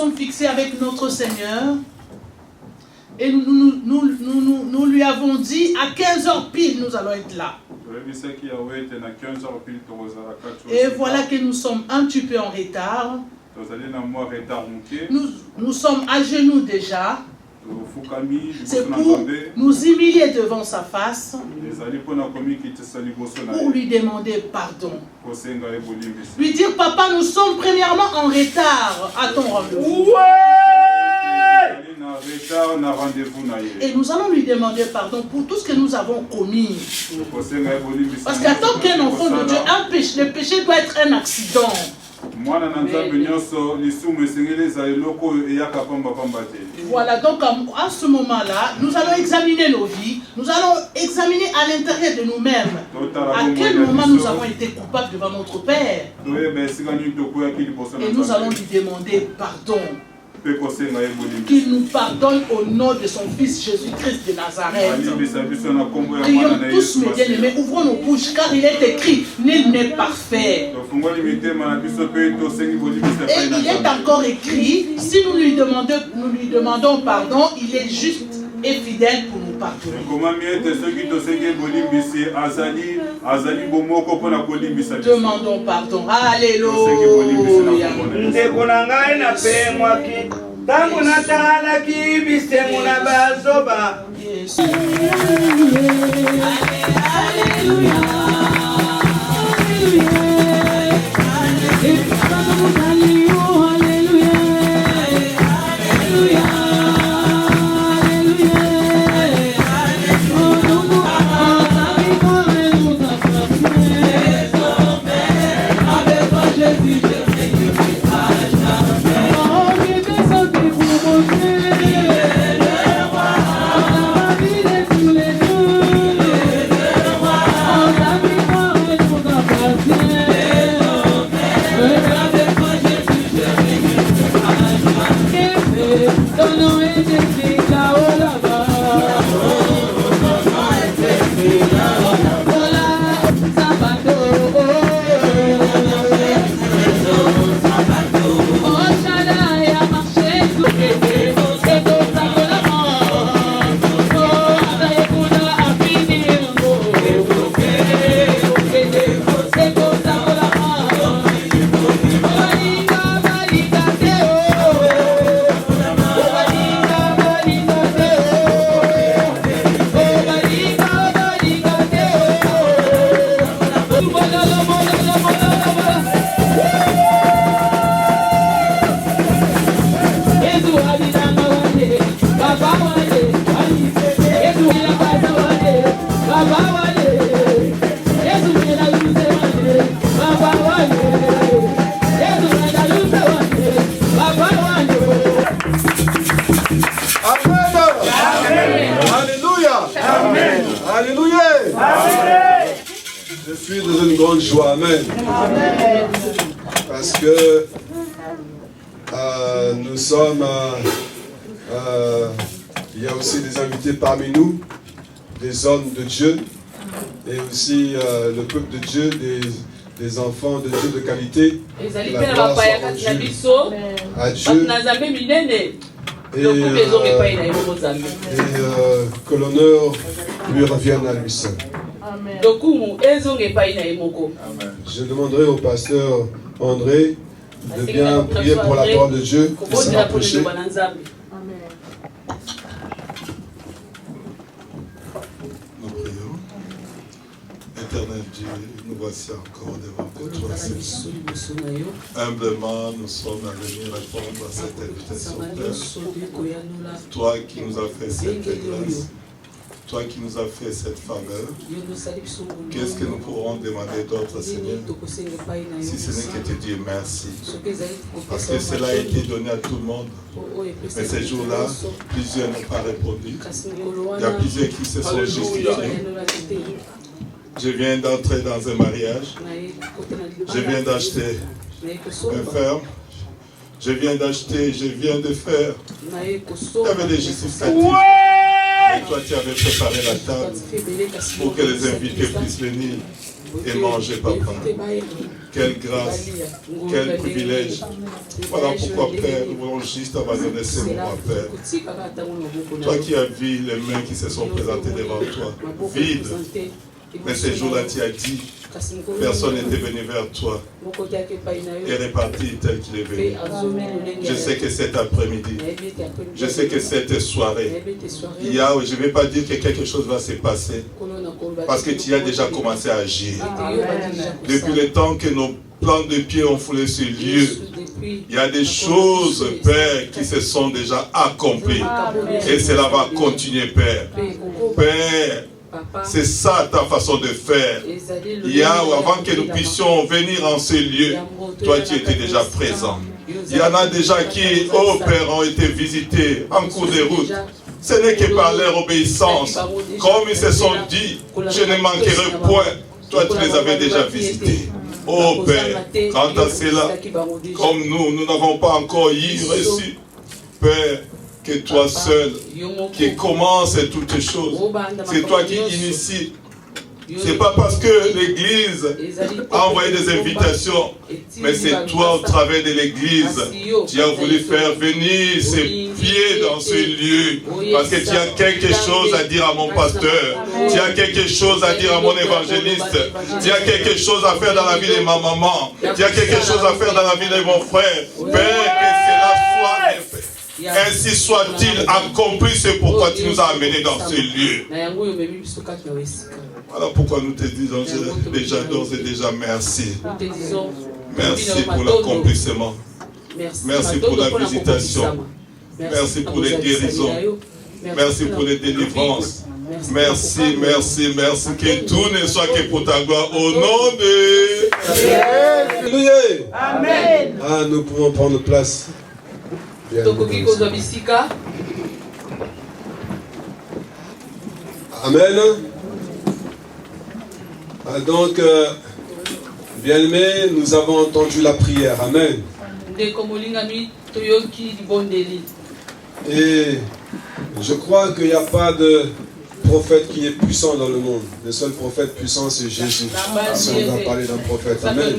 sommes fixés avec notre Seigneur et nous lui avons dit à 15h pile nous allons être là. Et voilà que nous sommes un petit peu en retard. Nous sommes à genoux déjà. C'est pour nous humilier devant sa face, pour lui demander pardon. Lui dire, papa, nous sommes premièrement en retard à ton rendez-vous. Et nous allons lui demander pardon pour tout ce que nous avons commis. Parce qu'en tant qu'un enfant de Dieu, le péché doit être un accident. Voilà, donc à ce moment-là, nous allons examiner nos vies, nous allons examiner à l'intérieur de nous-mêmes à quel moment nous avons été coupables devant notre Père. Et nous allons lui demander pardon. Qu'il nous pardonne au nom de son Fils Jésus-Christ de Nazareth. Prions tous, mes bien-aimés, ouvrons nos bouches, car il est écrit, nul n'est parfait. Et il est encore écrit, si nous lui demandons pardon, il est juste et fidèle pour nous pardonner. Demandons pardon. Alléluia. Je suis dans une grande joie, amen. Parce que nous sommes, il y a aussi des invités parmi nous, des hommes de Dieu, et aussi le peuple de Dieu, des enfants de Dieu de qualité. La gloire soit à Dieu. Et que l'honneur lui revienne à lui seul. Amen. Je demanderai au pasteur André de bien prier pour la parole de Dieu qui sera prêchée. Nous prions. Éternel Dieu, nous voici encore devant toi, Seigneur. Humblement, nous sommes venus répondre à cette invitation, Père. Toi qui nous as fait cette grâce, toi qui nous as fait cette faveur, qu'est-ce que nous pourrons demander d'autre, Seigneur, si ce n'est que te dire merci. Parce que cela a été donné à tout le monde. Mais ces jours-là, plusieurs n'ont pas répondu. Il y a plusieurs qui se sont justifiés. Je viens d'entrer dans un mariage. Je viens d'acheter une ferme. Je viens de faire. Il y avait des justificatifs. Et toi, tu avais préparé la table pour que les invités puissent venir. et manger, papa. Quelle grâce, quel privilège. Voilà pourquoi, Père, nous voulons juste abandonner ces moments, Père. Toi qui as vu les mains qui se sont présentées devant toi, vides. Mais ces jours-là, tu as dit, personne n'était venu vers toi et réparti tel qu'il est venu. Je sais que cet après-midi, je sais que cette soirée, je ne vais pas dire que quelque chose va se passer, parce que tu as déjà commencé à agir. Depuis le temps que nos plans de pied ont foulé ce lieu, il y a des choses, Père, qui se sont déjà accomplies. Et cela va continuer, Père. Père, c'est ça ta façon de faire. Avant que nous puissions venir en ces lieux, toi tu étais déjà présent. Il y en a déjà qui, oh Père, ont été visités en cours de route. Ce n'est que par leur obéissance. Comme ils se sont dit, je ne manquerai point. Toi tu les avais déjà visités. Oh Père, quant à cela, comme nous n'avons pas encore reçu, Père, que toi seul qui commence toutes choses. C'est toi qui initie. C'est pas parce que l'Église a envoyé des invitations, mais c'est toi au travers de l'Église qui as voulu faire venir ses pieds dans ce lieu. Parce que tu as quelque chose à dire à mon pasteur, tu as quelque chose à dire à mon évangéliste, tu as quelque chose à faire dans la vie de ma maman, tu as quelque chose à faire dans la vie de mon frère. Père, que cela soit fait. Ainsi soit-il accompli, c'est pourquoi tu nous as amenés dans ce lieu. Voilà pourquoi nous te disons déjà d'ores et déjà merci. Merci pour l'accomplissement. Merci pour la visitation. Merci pour les guérisons. Merci pour les délivrances. Merci, merci, merci. Que tout ne soit que pour ta gloire. Au nom de... Alléluia. Amen. Ah, nous pouvons prendre place. Amen. Donc, bien-aimés, nous avons entendu la prière. Amen. Et je crois qu'il n'y a pas de prophète qui est puissant dans le monde. Le seul prophète puissant, c'est Jésus. Si on va parler d'un prophète. Amen.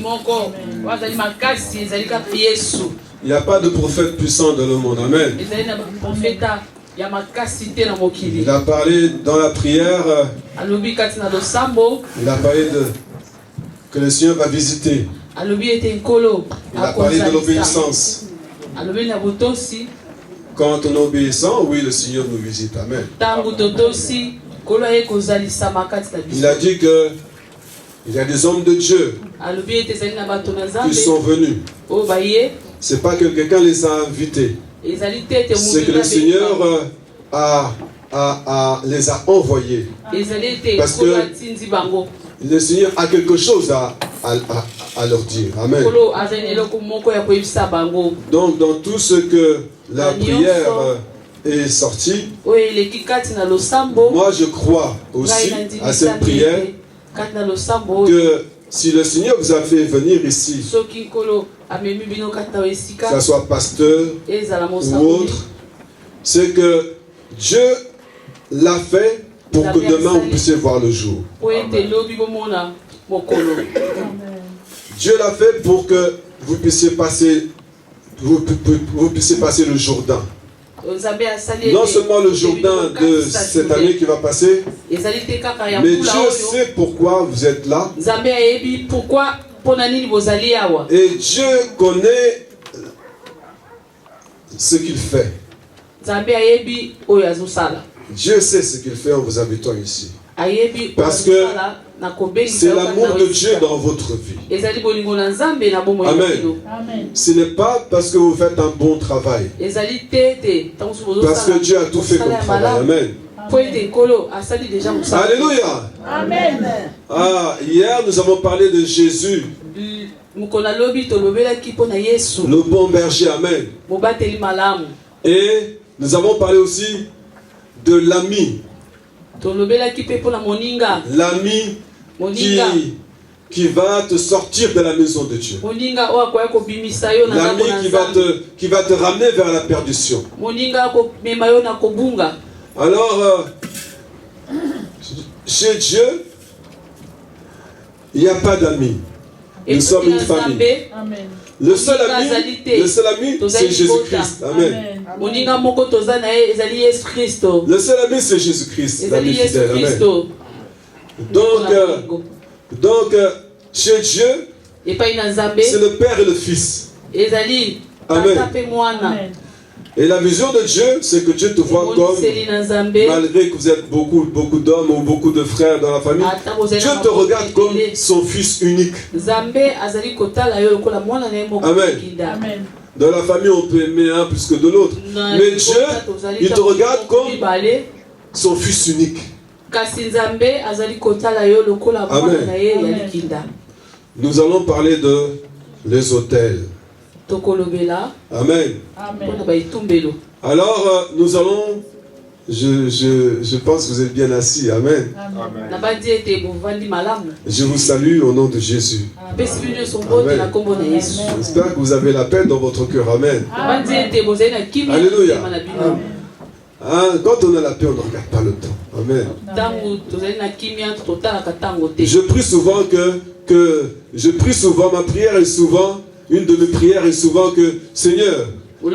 Il n'y a pas de prophète puissant dans le monde. Amen. Il a parlé dans la prière. Il a parlé que le Seigneur va visiter. Il a parlé de l'obéissance. Quand on est obéissant, oui, le Seigneur nous visite. Amen. Il a dit que il y a des hommes de Dieu qui sont venus. Ce n'est pas que quelqu'un les a invités. C'est que le Seigneur les a envoyés. Parce que le Seigneur a quelque chose à leur dire. Amen. Donc dans tout ce que la prière est sortie, moi je crois aussi à cette prière que si le Seigneur vous a fait venir ici, que ce soit pasteur ou autre, c'est que Dieu l'a fait pour que demain vous puissiez voir le jour. Dieu l'a fait pour que vous puissiez passer, vous puissiez passer le Jourdain. Non seulement le Jourdain de cette année qui va passer, mais Dieu sait pourquoi vous êtes là. Et Dieu connaît ce qu'il fait. Dieu sait ce qu'il fait en vous invitant ici. Parce que c'est l'amour de Dieu dans votre vie. Amen. Ce n'est pas parce que vous faites un bon travail. Parce que Dieu a tout fait comme travail. Amen. Alléluia. Amen. Ah, hier nous avons parlé de Jésus, le bon berger. Amen. Et nous avons parlé aussi de l'ami. L'ami qui va te sortir de la maison de Dieu. L'ami qui va te ramener vers la perdition. Alors, chez Dieu, Il n'y a pas d'amis. Nous sommes une famille. Amen. Le seul ami, c'est Jésus-Christ. Amen. Le seul ami, c'est Jésus-Christ, l'ami fidèle. Amen. Donc, chez Dieu, c'est le Père et le Fils. Amen. Et la vision de Dieu, c'est que Dieu te voit comme, malgré que vous êtes beaucoup d'hommes ou beaucoup de frères dans la famille, Dieu te regarde comme son Fils unique. Amen. Dans la famille, on peut aimer un plus que de l'autre. Mais Dieu, il te regarde comme son Fils unique. Amen. Nous allons parler de les autels. Amen. Alors, nous allons... Je pense que vous êtes bien assis. Amen. Amen. Je vous salue au nom de Jésus. Amen. J'espère que vous avez la paix dans votre cœur. Amen. Amen. Alléluia. Hein, quand on a la paix, on ne regarde pas le temps. Amen. Je prie souvent ma prière est souvent, une de mes prières est souvent que, Seigneur, quand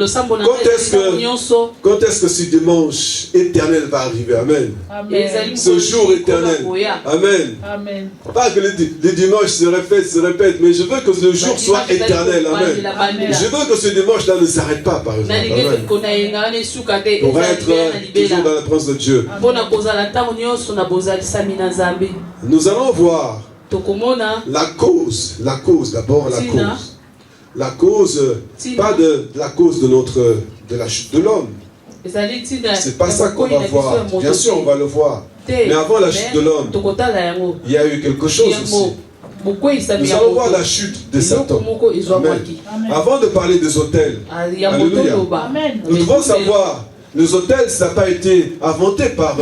est-ce que ce dimanche éternel va arriver? Amen. Amen. Ce jour éternel. Amen. Amen. Pas que les dimanches se répètent, mais je veux que le jour soit éternel. Amen. Amen. Je veux que ce dimanche-là ne s'arrête pas, par exemple. Amen. Pour être toujours dans la présence de Dieu. Nous allons voir la cause d'abord la cause. La cause, pas de la cause de la chute de l'homme. C'est pas ça qu'on va voir. Bien sûr, on va le voir. Mais avant la chute de l'homme, il y a eu quelque chose aussi. Nous allons voir la chute de Satan. Amen. Avant de parler des autels, alléluia, nous devons savoir, les autels, ça n'a pas été inventé par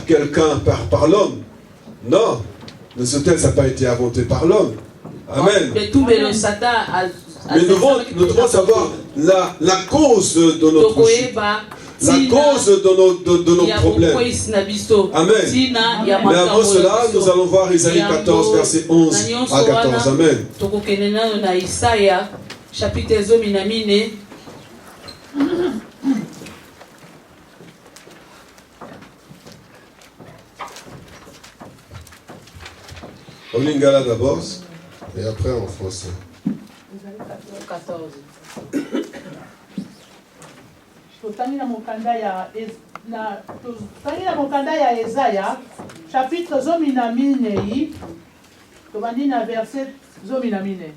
quelqu'un, par l'homme. Non, les autels, ça n'a pas été inventé par l'homme. Amen. Mais nous devons savoir la cause de notre chute, la cause de nos problèmes. Amen. Mais avant cela, nous allons voir Isaïe 14, versets 11 à 14. Amen. En lingala d'abord, et après en français. 14. Totangi na mokanda ya Esaïa, chapitre 14, tobandi na verset 14.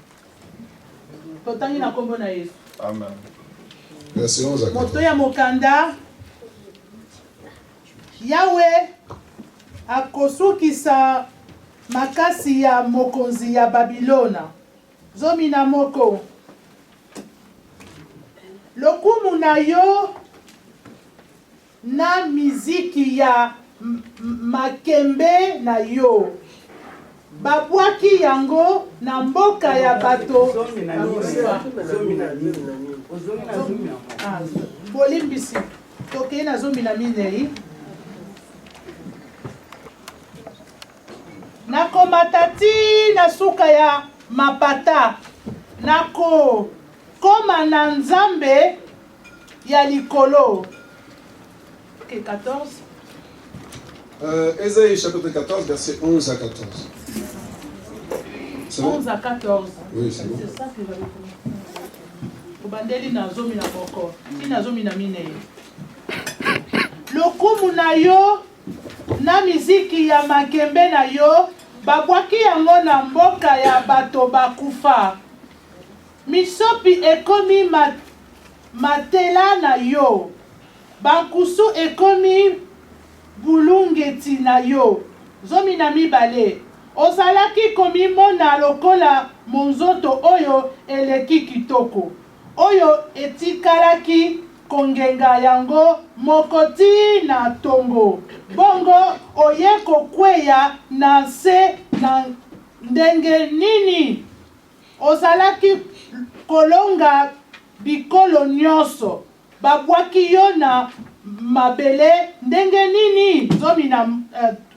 Totangi na kombo na Yesu. Amen. Verset 11 à 14. Moto ya mokanda, Yahweh akosukisa makasi ya mokonzi ya Babilona. Zomina moko. Lokumu na yo na miziki ya makembe na yo. Babwaki yango na mboka ya bato. Bolimbisi. Toke na zomina minei. Nakomatati na suka ya mapata. Nako koma na nzambe ya likolo. Ok, 14. Ésaïe chapitre 14, verset 11 à 14. 11 à 14. Oui, c'est bon. C'est ça que j'avais compris. Obandeli na zomi na boko. Ti na zomi na mine. Lokumu na yo na miziki ya makembe na yo babwaki yango na mboka ya bato bakufa. Misopi ekomi matela na yo. Bankusu ekomi bulungeti na yo. Zomi na mibale. Ozalaki komimona lokola monzoto oyo eleki kitoko. Oyo etikalaki kongenga yango mokoti na tongo. Bongo oye kokweya na se na ndenge nini. Ozalaki kolonga bikolo nyonso. Babwaki yo na mabele ndenge nini. Zomi na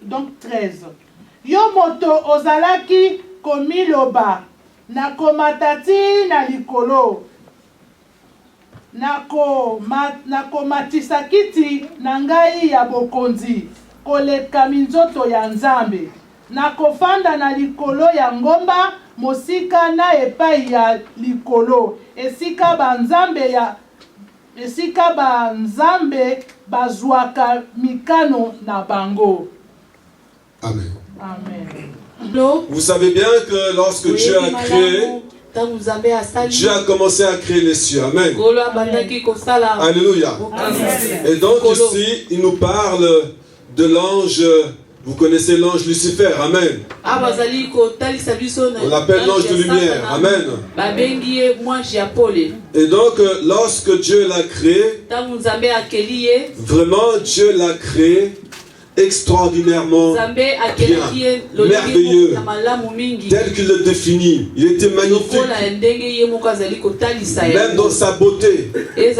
donc 13. Yo moto ozalaki komiloba na komatati na likolo na komatisa kiti na ngai ya bokonzi koleka minzoto ya Nzambe na kofanda na likolo ya ngomba mosika na epai ya likolo esika banzambe bazwaka mikano na bango. Amen. Amen. Vous savez bien que lorsque Dieu a créé, Dieu a commencé à créer les cieux. Amen. Alléluia. Et donc ici, il nous parle de l'ange. Vous connaissez l'ange Lucifer. Amen. On l'appelle l'ange de lumière. Amen. Et donc, lorsque Dieu l'a créé, vraiment Dieu l'a créé extraordinairement bien, merveilleux, tel qu'il le définit. Il était magnifique, même dans sa beauté. Dieu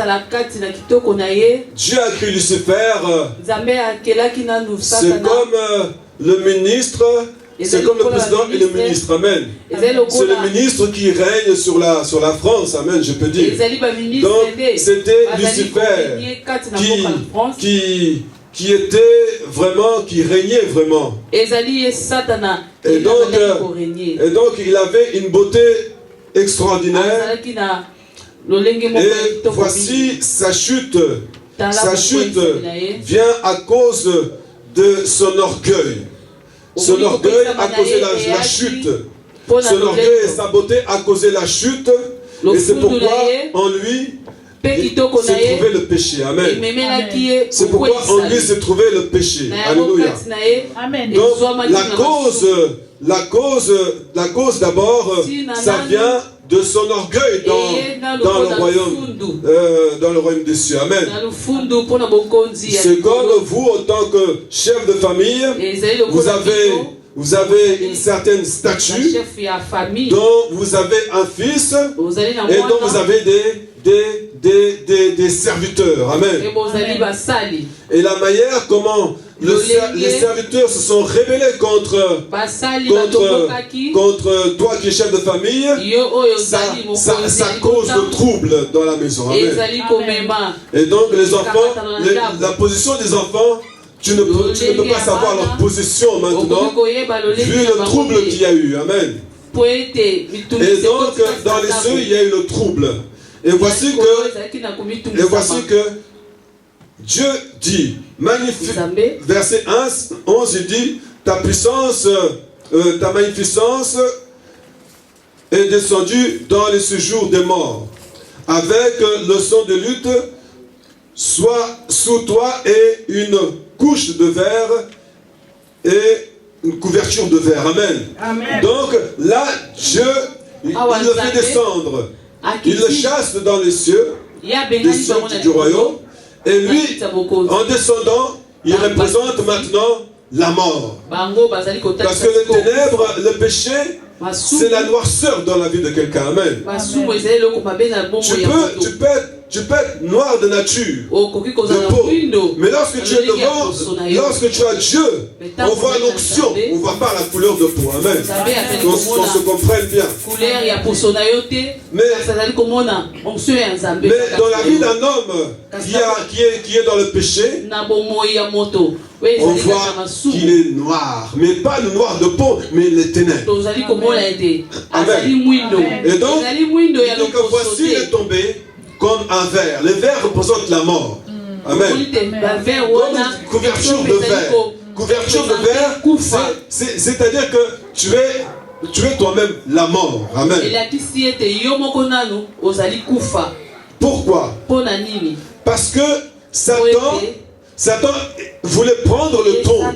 a créé Lucifer, c'est comme le ministre, c'est comme le président et le ministre. Amen. C'est le ministre qui règne sur la France. Amen, je peux dire. Donc, c'était Lucifer qui était vraiment, qui régnait vraiment. Et donc il avait une beauté extraordinaire. Et voici sa chute. Sa chute vient à cause de son orgueil. Son orgueil a causé la chute. Son orgueil et sa beauté a causé la chute. Et c'est pourquoi en lui s'est trouvé le péché. Amen. C'est pourquoi en lui s'est trouvé le péché. Alléluia. Donc la cause d'abord, ça vient de son orgueil dans le royaume des cieux. Amen. C'est comme vous, en tant que chef de famille, vous avez une certaine statue, dont vous avez un fils, et dont vous avez des serviteurs. Amen. Et la manière comment les serviteurs se sont rebellés contre toi qui es chef de famille, ça cause le trouble dans la maison. Amen. Et donc les enfants, la position des enfants, tu ne peux pas savoir leur position maintenant, vu le trouble qu'il y a eu. Amen. Et donc dans les cieux, il y a eu le trouble. Et voici que Dieu dit, magnifique, verset 11, il dit, ta magnificence est descendue dans les séjours des morts, avec le son de lutte, soit sous toi et une couche de verre et une couverture de verre. Amen. Amen. Donc là, Dieu, il le fait descendre. Il le chasse dans les cieux, du royaume, et lui, en descendant, il représente maintenant la mort. Parce que les ténèbres, le péché, c'est la noirceur dans la vie de quelqu'un. Amen. Tu peux être noir de nature, de peau, mais lorsque tu es devant, lorsque tu as Dieu, on voit l'onction, on ne voit pas la couleur de peau. Amen. Qu'on se comprenne bien. Mais dans la vie d'un homme qui est dans le péché, on voit qu'il est noir, mais pas le noir de peau, mais les ténèbres. Amen. Et donc, voici il est tombé comme un verre. Le verre représente la mort. Amen. Comme une couverture de verre. Couverture de verre, c'est-à-dire que tu es toi-même la mort. Amen. Pourquoi? Parce que Satan voulait prendre le trône.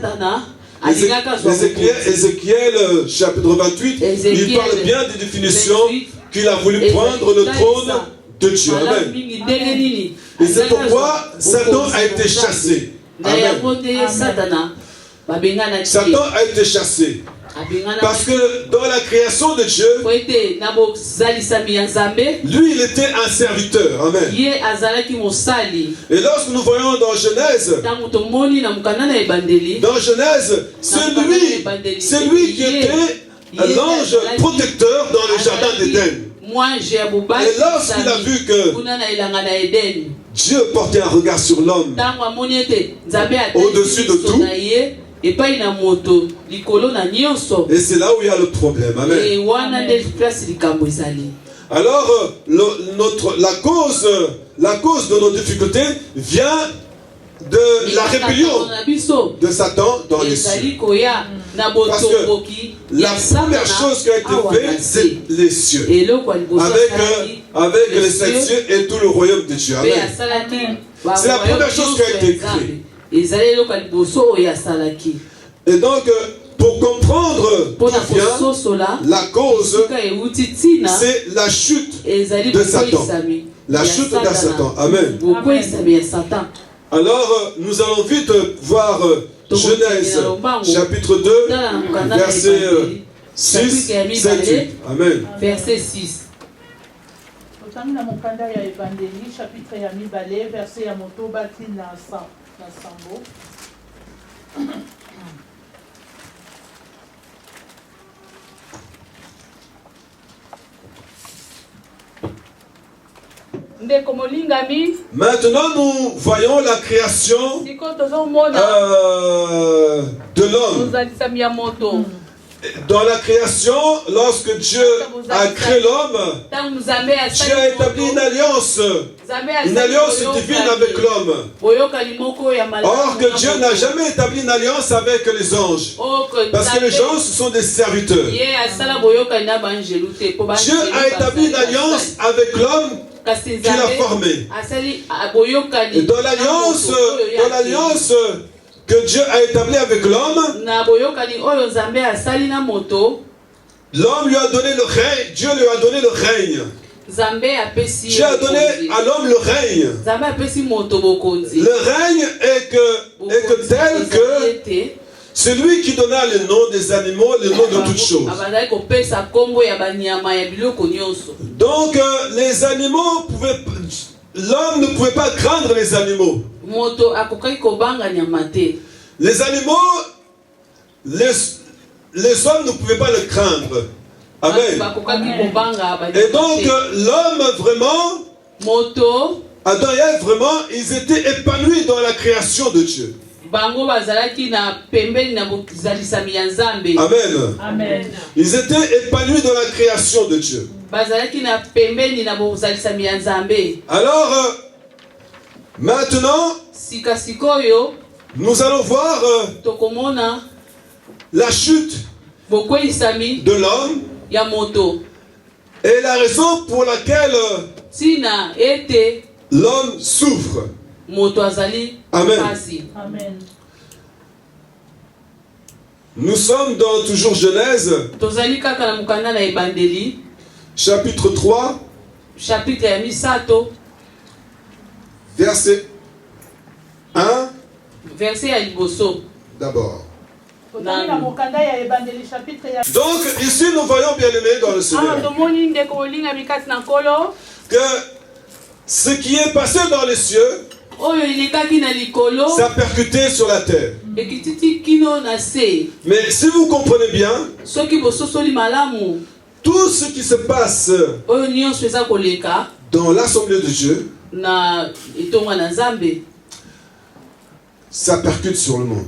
Ézéchiel chapitre 28, il parle bien des définitions qu'il a voulu prendre le trône de Dieu. Amen. Et c'est pourquoi Satan a été chassé. Amen. Satan a été chassé. Parce que dans la création de Dieu, lui, il était un serviteur. Amen. Et lorsque nous voyons dans Genèse, c'est lui qui était l'ange protecteur dans le jardin d'Éden. Et lorsqu'il a vu que Dieu portait un regard sur l'homme au-dessus de tout, et c'est là où il y a le problème. Amen. Alors, la cause de nos difficultés vient de la rébellion de Satan dans les cieux. Parce que la première chose qui a été faite, c'est les cieux. Avec les 7 cieux et tout le royaume de Dieu. Amen. C'est la première chose qui a été créée. Et donc, pour comprendre la cause, c'est la chute de Satan. La chute de Satan. Amen. Alors, nous allons vite voir Genèse, chapitre 2, verset 6, 7, 8. Amen. Verset 6. Tamina mokanda ya Evangeli chapitre ya mibale verset ya moto bati na sambo. Maintenant, nous voyons la création de l'homme. Dans la création, lorsque Dieu a créé l'homme, Dieu a établi une alliance divine avec l'homme. Or que Dieu n'a jamais établi une alliance avec les anges. Parce que les anges sont des serviteurs. Dieu a établi une alliance avec l'homme qu'il a formé. Et dans l'alliance que Dieu a établi avec l'homme, l'homme lui a donné le règne. Dieu lui a donné le règne. Dieu a donné à l'homme le règne. Le règne est que tel que c'est lui qui donna le nom des animaux, le nom de toutes choses. Donc les animaux l'homme ne pouvait pas craindre les animaux. Les animaux, les hommes ne pouvaient pas le craindre. Amen. Et donc l'homme vraiment, Adam et Ève vraiment, ils étaient épanouis dans la création de Dieu. Amen. Amen. Ils étaient épanouis dans la création de Dieu. Alors, maintenant, nous allons voir la chute de l'homme et la raison pour laquelle l'homme souffre. Amen. Amen. Nous sommes dans toujours Genèse, chapitre 3, verset 1. D'abord. Donc ici nous voyons, bien aimés dans le Seigneur, que ce qui est passé dans les cieux, ça a percuté sur la terre. Mais si vous comprenez bien, tout ce qui se passe dans l'assemblée de Dieu, ça percute sur le monde.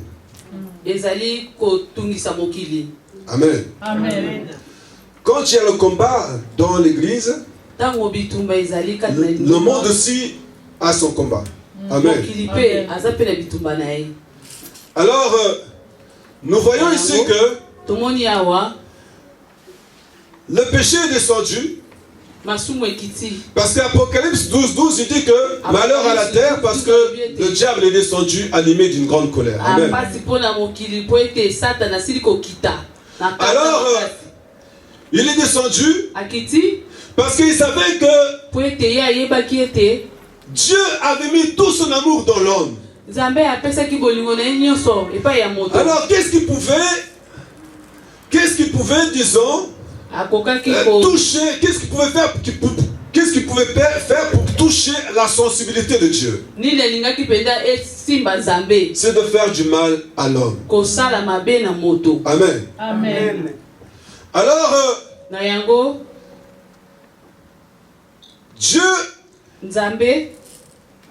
Amen. Amen. Quand il y a le combat dans l'église, le monde aussi a son combat. Amen. Alors, nous voyons ici que le péché est descendu. Parce qu'Apocalypse 12, il dit que malheur à la terre parce que le diable est descendu animé d'une grande colère. Amen. Alors, il est descendu parce qu'il savait que Dieu avait mis tout son amour dans l'homme. Alors, qu'est-ce pouvait, disons, toucher, qu'est-ce qu'il pouvait faire, qu'est-ce qu'il pouvait faire pour toucher la sensibilité de Dieu? C'est de faire du mal à l'homme. Amen. Amen. Alors, Dieu,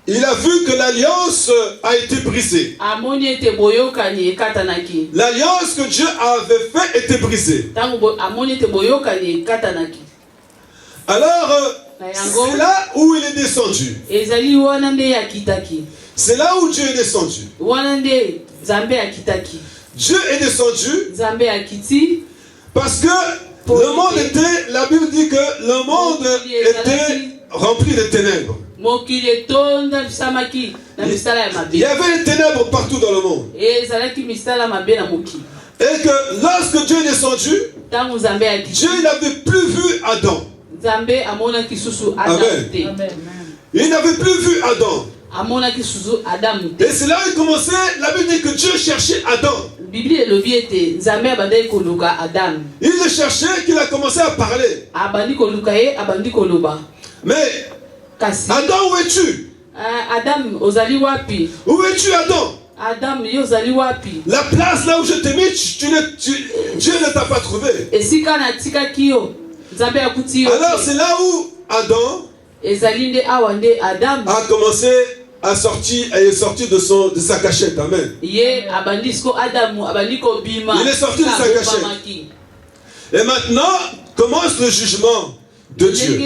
il a vu que l'alliance a été brisée. L'alliance que Dieu avait faite était brisée. Alors, c'est là où il est descendu. C'est là où Dieu est descendu. Dieu est descendu parce que le monde était, la Bible dit que le monde était rempli de ténèbres. Il y avait des ténèbres partout dans le monde. Et que lorsque Dieu est descendu, Dieu n'avait plus vu Adam. Amen. Il n'avait plus vu Adam. Et c'est là où il commençait, la Bible dit que Dieu cherchait Adam. Il le cherchait, qu'il a commencé à parler. Mais Adam, où es-tu? Où es-tu, Adam? La place là où je t'ai mis, Dieu ne t'a pas trouvé. Alors c'est là où Adam a commencé à sortir, et est sorti de sa cachette. Amen. Il est sorti de sa cachette. Et maintenant commence le jugement de Dieu.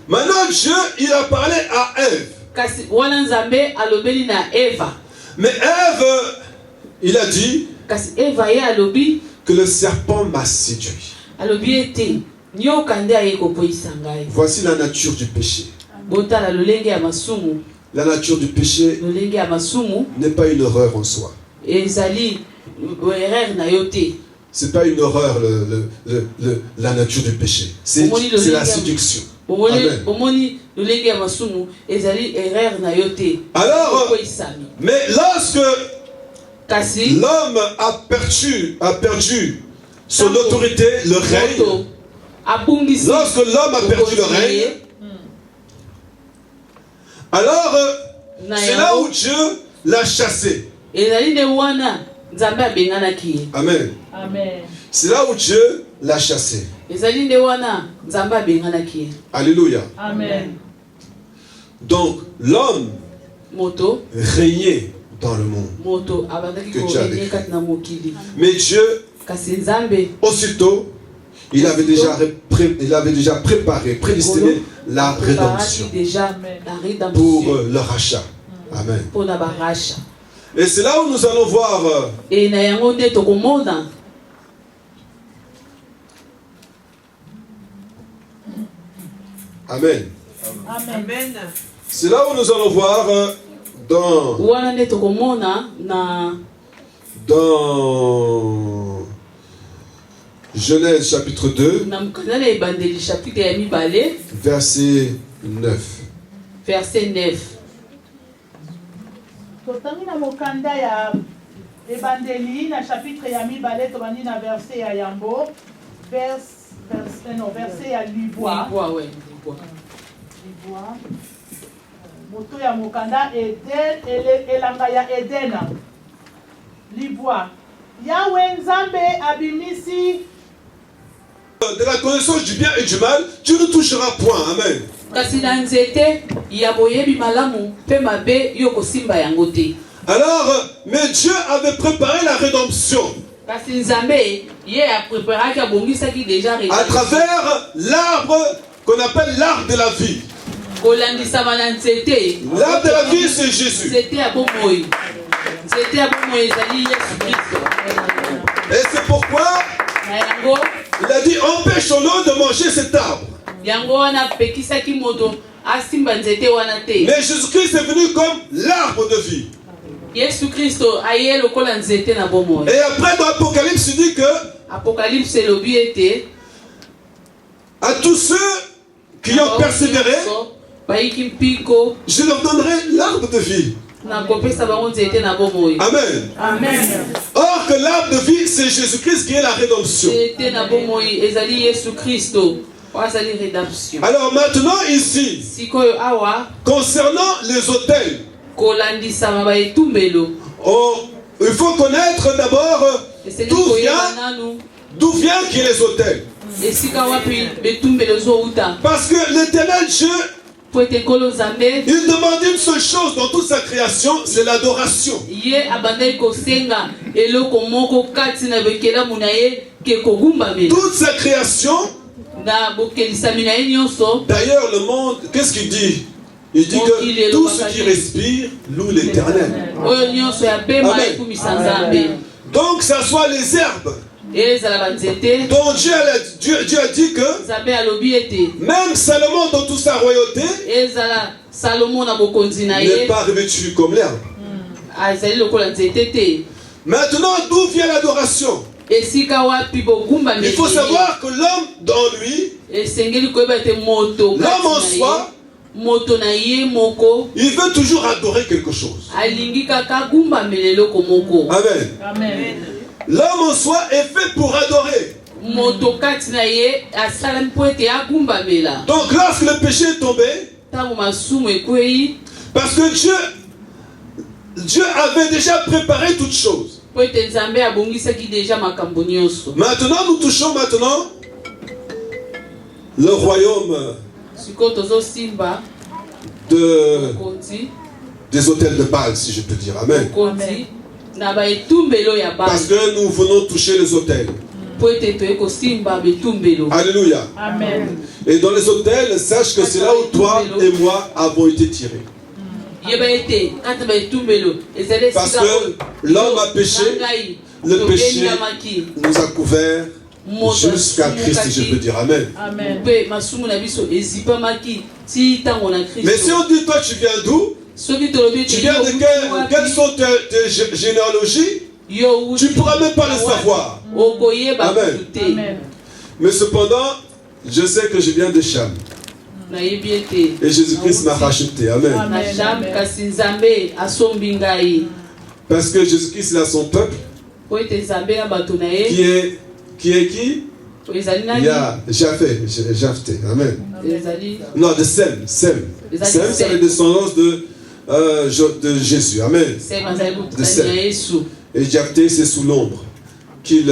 Maintenant Dieu, il a parlé à Ève. Mais Ève, il a dit que le serpent m'a séduit. Voici la nature du péché. La nature du péché n'est pas une horreur en soi. C'est pas une horreur la nature du péché. C'est la séduction. Amen. Alors, mais lorsque l'homme a perdu son autorité, le règne, lorsque l'homme a perdu le règne, alors c'est là où Dieu l'a chassé. Amen. C'est là où Dieu l'a chassé. Alléluia. Amen. Donc l'homme régnait dans le monde que Dieu avait créé. Mais Dieu, aussitôt, il avait déjà préparé, prédestiné la rédemption pour le rachat. Amen. Et c'est là où nous allons voir Amen. Amen. C'est là où nous allons voir dans Genèse chapitre 2, verset 9. Verset 9. Totangi na mokanda ya ebandeli na chapitre ya mibale tobandi na verset ya yambo verset ya libwa moto ya mokanda Eden elanga ya Edena libwa Yahweh Nzambe abimisi de la connaissance du bien et du mal, tu ne toucheras point. Amen. Alors, mais Dieu avait préparé la rédemption à travers l'arbre qu'on appelle l'arbre de la vie. L'arbre de la vie, c'est Jésus. Et c'est pourquoi il a dit empêchons-le de manger cet arbre. Mais Jésus-Christ est venu comme l'arbre de vie. Et après dans l'Apocalypse, il dit que à tous ceux qui ont persévéré, je leur donnerai l'arbre de vie. Amen. Amen. Or que l'arbre de vie, c'est Jésus-Christ qui est la rédemption. Alors maintenant ici, concernant les autels, il faut connaître d'abord d'où vient qui est les autels. Parce que l'Éternel Dieu, il demande une seule chose dans toute sa création, c'est l'adoration. Toute sa création. D'ailleurs, le monde, qu'est-ce qu'il dit? Il dit que tout ce qui respire loue l'Éternel. Donc, ça soit les herbes. Donc Dieu a dit que même Salomon dans toute sa royauté n'est pas revêtu comme l'herbe. Maintenant, d'où vient l'adoration? Il faut savoir que l'homme dans lui, l'homme en soi, il veut toujours adorer quelque chose. Amen. L'homme en soi est fait pour adorer. Donc lorsque le péché est tombé, parce que Dieu avait déjà préparé toutes choses. Maintenant nous touchons le royaume des autels de Baal, si je peux dire. Amen. Parce que nous venons toucher les autels. Alléluia. Amen. Et dans les autels, sache que c'est là où toi et moi avons été tirés. Parce que l'homme a péché, le péché nous a couverts jusqu'à Christ, je peux dire. Amen. Amen. Mais si on dit, toi tu viens d'où? Tu viens de quelles sont tes généalogies? Tu ne pourras même pas le savoir. Amen. Amen. Mais cependant, je sais que je viens de Cham. Et Jésus-Christ m'a racheté. Amen. Parce que Jésus-Christ, il a son peuple. Qui est qui? Il y a Japheth. Amen. Non, de Sem. Sem, c'est la descendance de Jésus. Amen. De Sem. Et Japheth, c'est sous l'ombre qu'il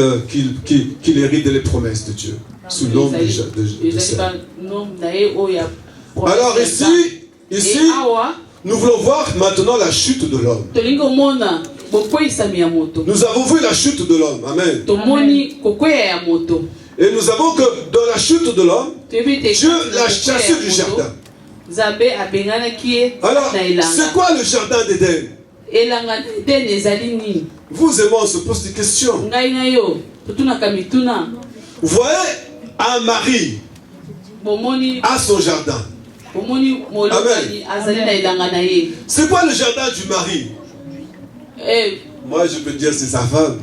hérite les promesses de Dieu. Sous l'ombre de Sem. Alors ici, nous voulons voir maintenant la chute de l'homme. Nous avons vu la chute de l'homme. Amen. Et nous avons que dans la chute de l'homme, Dieu l'a chassé du jardin. Alors, c'est quoi le jardin d'Éden? Vous et moi, on se pose des questions. Vous voyez, un mari a son jardin. Amen. C'est quoi le jardin du mari? Moi, je peux dire c'est sa femme.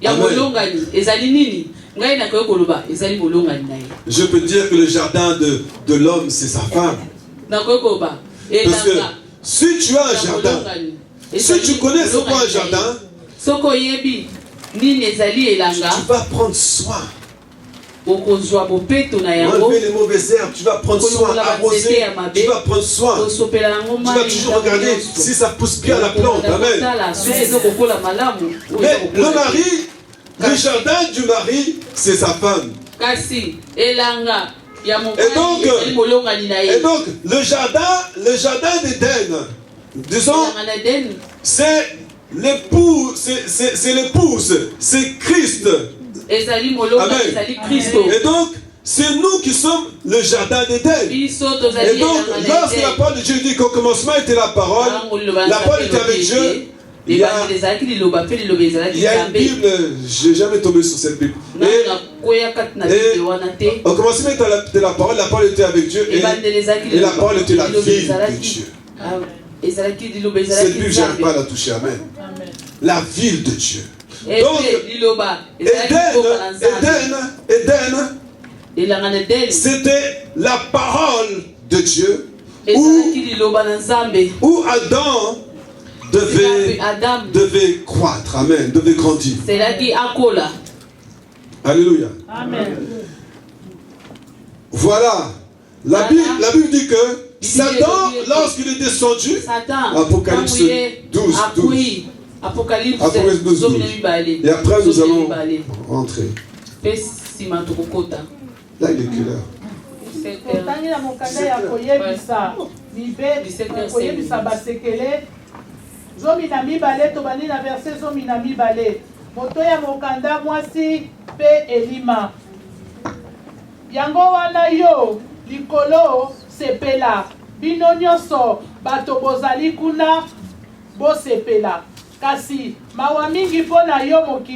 Amen. Je peux dire que le jardin de l'homme, c'est sa femme. Parce que si tu as un jardin, si tu connais ce qu'est un jardin, tu vas prendre soin. Enlever les mauvaises herbes, tu vas prendre soin, arroser, tu vas prendre soin. Tu vas toujours regarder si ça pousse bien la plante. Amen. Mais le mari, le jardin du mari, c'est sa femme. Et donc le jardin d'Éden, disons, c'est l'épouse, c'est Christ. Amen. Et donc, c'est nous qui sommes le jardin d'Éden. Et donc, lorsque la parole de Dieu dit qu'au commencement était la parole était avec Dieu. Il y a une Bible, je n'ai jamais tombé sur cette Bible. Et au commencement était la parole était avec Dieu. Et la parole était la ville de Dieu. Cette Bible, je n'arrive pas à la toucher. Amen. La ville de Dieu. Donc, Éden, c'était la parole de Dieu où Adam devait croître. Amen. Devait grandir. Alléluia. Amen. Voilà. La Bible dit que Satan, lorsqu'il est descendu, Apocalypse 12. Apocalypse 12. Et après, nous allons rentrer. Là, il est quelle heure? Zomi na mibale tobandi na verset zomi na mibale. Moto ya mokanda mwasi pe elima. Yango wana yo likolo sepela. Bino nyonso bato bozali kuna bo sepela. Kasi mawa mingi pona yo moki